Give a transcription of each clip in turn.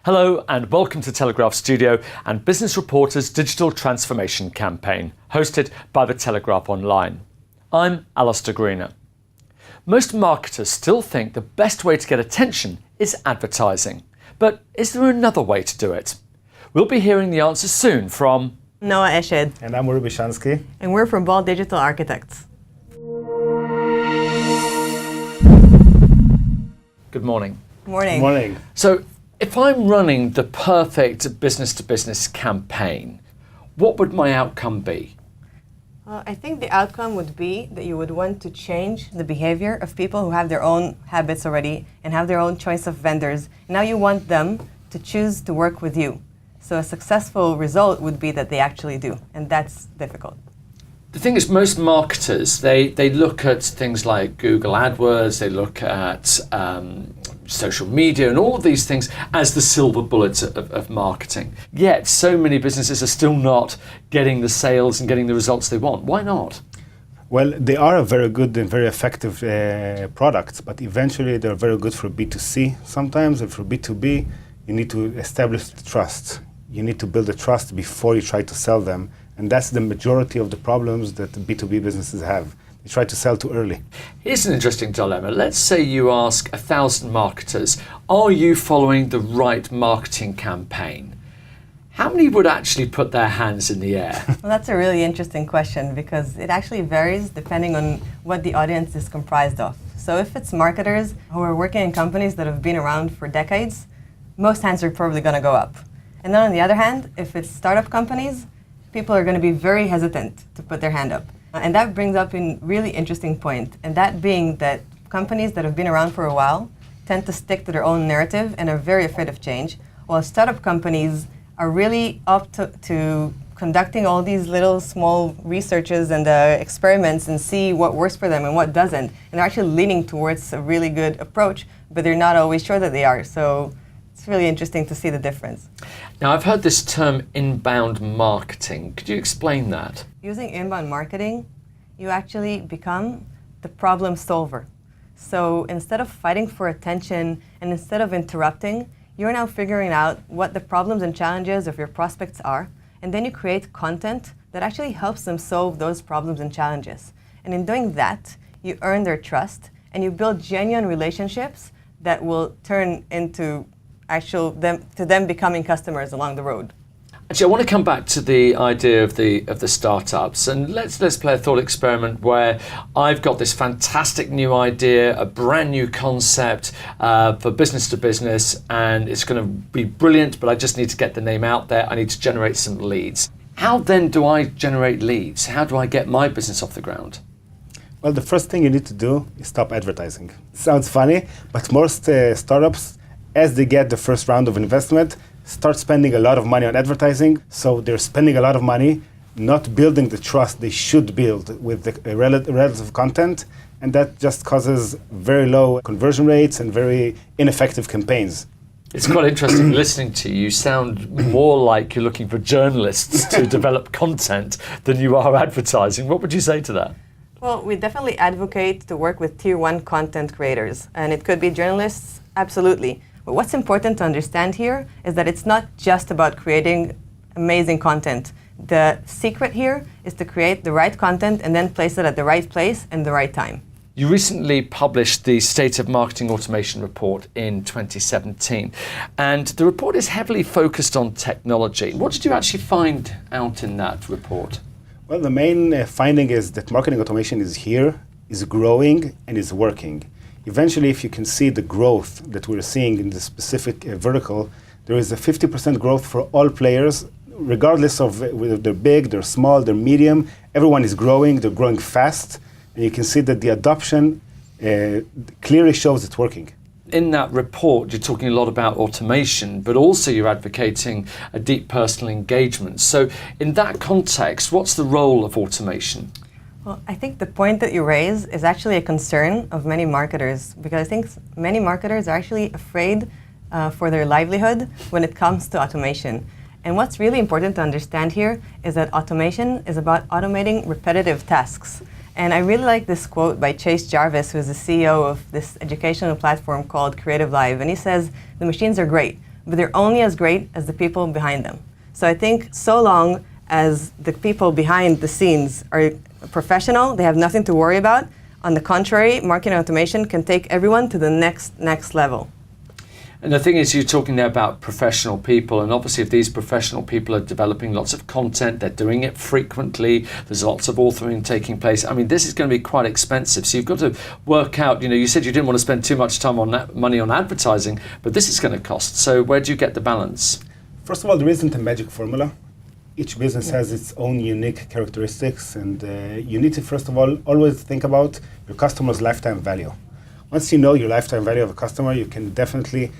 Hello and welcome to Telegraph Studio and Business Reporter's Digital Transformation Campaign, hosted by the Telegraph Online. I'm Alistair Greener. Most marketers still think the best way to get attention is advertising. But is there another way to do it? We'll be hearing the answer soon from Noah Eshed. And I'm Uri Bishansky. And we're from Ball Digital Architects. Good morning. Morning. Good morning. So, if I'm running the perfect business-to-business campaign, what would my outcome be? I think the outcome would be that you would want to change the behavior of people who have their own habits already and have their own choice of vendors. Now you want them to choose to work with you. So a successful result would be that they actually do, and that's difficult. The thing is, most marketers, they look at things like Google AdWords, they look at social media and all of these things as the silver bullet of marketing. Yet, so many businesses are still not getting the sales and getting the results they want. Why not? Well, they are a very good and very effective products, but eventually they're very good for B2C sometimes, and for B2B, you need to establish the trust. You need to build the trust before you try to sell them. And that's the majority of the problems that B2B businesses have. They try to sell too early. Here's an interesting dilemma. Let's say you ask 1,000 marketers, are you following the right marketing campaign? How many would actually put their hands in the air? Well, that's a really interesting question because it actually varies depending on what the audience is comprised of. So if it's marketers who are working in companies that have been around for decades, most hands are probably going to go up. And then on the other hand, if it's startup companies, people are going to be very hesitant to put their hand up. And that brings up a really interesting point, and that being that companies that have been around for a while tend to stick to their own narrative and are very afraid of change, while startup companies are really up to conducting all these little small researches and experiments and see what works for them and what doesn't. And they're actually leaning towards a really good approach, but they're not always sure that they are. So it's really interesting to see the difference. Now, I've heard this term inbound marketing. Could you explain that? Using inbound marketing, you actually become the problem solver. So instead of fighting for attention and instead of interrupting, you're now figuring out what the problems and challenges of your prospects are, and then you create content that actually helps them solve those problems and challenges. And in doing that, you earn their trust and you build genuine relationships that will turn into them becoming customers along the road. Actually, I want to come back to the idea of the startups, and let's play a thought experiment where I've got this fantastic new idea, a brand new concept for business to business, and it's going to be brilliant, but I just need to get the name out there. I need to generate some leads. How then do I generate leads? How do I get my business off the ground? Well, the first thing you need to do is stop advertising. It sounds funny, but most startups, as they get the first round of investment, start spending a lot of money on advertising. So they're spending a lot of money, not building the trust they should build with the relative content. And that just causes very low conversion rates and very ineffective campaigns. It's quite interesting listening to you. You sound more like you're looking for journalists to develop content than you are advertising. What would you say to that? Well, we definitely advocate to work with tier 1 content creators. And it could be journalists, absolutely. But what's important to understand here is that it's not just about creating amazing content. The secret here is to create the right content and then place it at the right place and the right time. You recently published the State of Marketing Automation report in 2017, and the report is heavily focused on technology. What did you actually find out in that report? Well, the main finding is that marketing automation is here, is growing, and is working. Eventually, if you can see the growth that we're seeing in this specific vertical, there is a 50% growth for all players, regardless of whether they're big, they're small, they're medium. Everyone is growing, they're growing fast, and you can see that the adoption clearly shows it's working. In that report, you're talking a lot about automation, but also you're advocating a deep personal engagement. So in that context, what's the role of automation? Well, I think the point that you raise is actually a concern of many marketers, because I think many marketers are actually afraid for their livelihood when it comes to automation. And what's really important to understand here is that automation is about automating repetitive tasks. And I really like this quote by Chase Jarvis, who's the CEO of this educational platform called Creative Live. And he says, the machines are great, but they're only as great as the people behind them. So I think so long as the people behind the scenes are professional, they have nothing to worry about. On the contrary, marketing automation can take everyone to the next level. And the thing is, you're talking there about professional people, and obviously if these professional people are developing lots of content, they're doing it frequently, there's lots of authoring taking place. I mean, this is going to be quite expensive. So you've got to work out, you said you didn't want to spend too much time on money on advertising, but this is going to cost. So where do you get the balance? First of all, there isn't a magic formula. Each business has its own unique characteristics, and you need to, first of all, always think about your customer's lifetime value. Once you know your lifetime value of a customer, you can definitely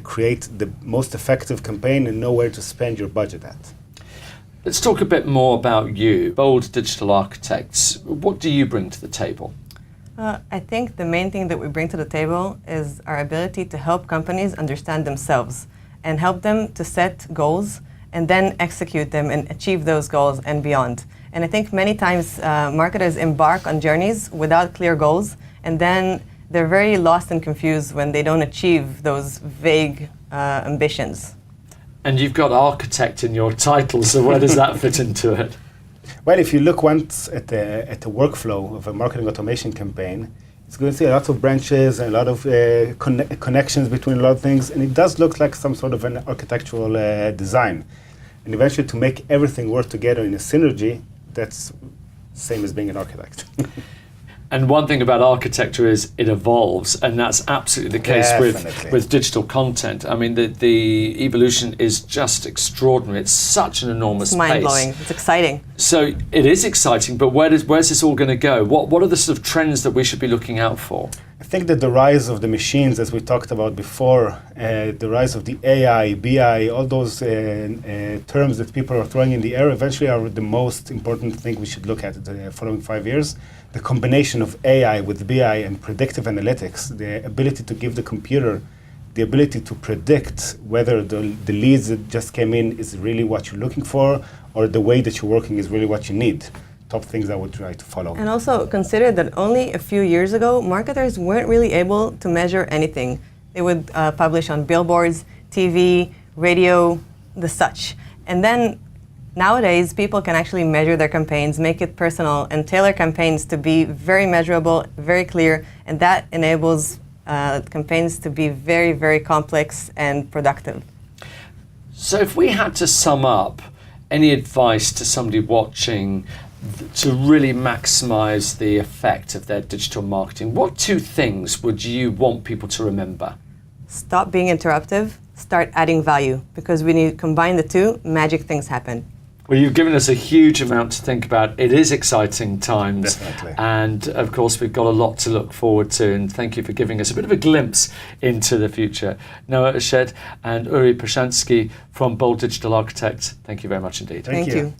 create the most effective campaign and know where to spend your budget at. Let's talk a bit more about you, Bold Digital Architects. What do you bring to the table? I think the main thing that we bring to the table is our ability to help companies understand themselves and help them to set goals and then execute them and achieve those goals and beyond. And I think many times marketers embark on journeys without clear goals, and then they're very lost and confused when they don't achieve those vague ambitions. And you've got architect in your title, so where does that fit into it? Well, if you look once at the workflow of a marketing automation campaign, it's going to see a lot of branches and a lot of connections between a lot of things, and it does look like some sort of an architectural design. And eventually, to make everything work together in a synergy, that's same as being an architect. And one thing about architecture is it evolves, and that's absolutely the case with digital content. I mean, the evolution is just extraordinary. It's such an enormous pace. It's mind-blowing. It's exciting. So it is exciting, but where's this all going to go? What are the sort of trends that we should be looking out for? I think that the rise of the machines, as we talked about before, the rise of the AI, BI, all those terms that people are throwing in the air eventually are the most important thing we should look at in the following 5 years. The combination of AI with BI and predictive analytics, the ability to give the computer the ability to predict whether the leads that just came in is really what you're looking for, or the way that you're working is really what you need. Top things I would try to follow. And also consider that only a few years ago, marketers weren't really able to measure anything. They would publish on billboards, TV, radio, the such. And then nowadays, people can actually measure their campaigns, make it personal, and tailor campaigns to be very measurable, very clear, and that enables campaigns to be very, very complex and productive. So if we had to sum up any advice to somebody watching to really maximize the effect of their digital marketing, what two things would you want people to remember? Stop being interruptive, start adding value, because when you combine the two, magic things happen. Well, you've given us a huge amount to think about. It is exciting times. Definitely. And of course, we've got a lot to look forward to. And thank you for giving us a bit of a glimpse into the future. Noah Ashed and Uri Prashansky from Bold Digital Architects, thank you very much indeed. Thank you.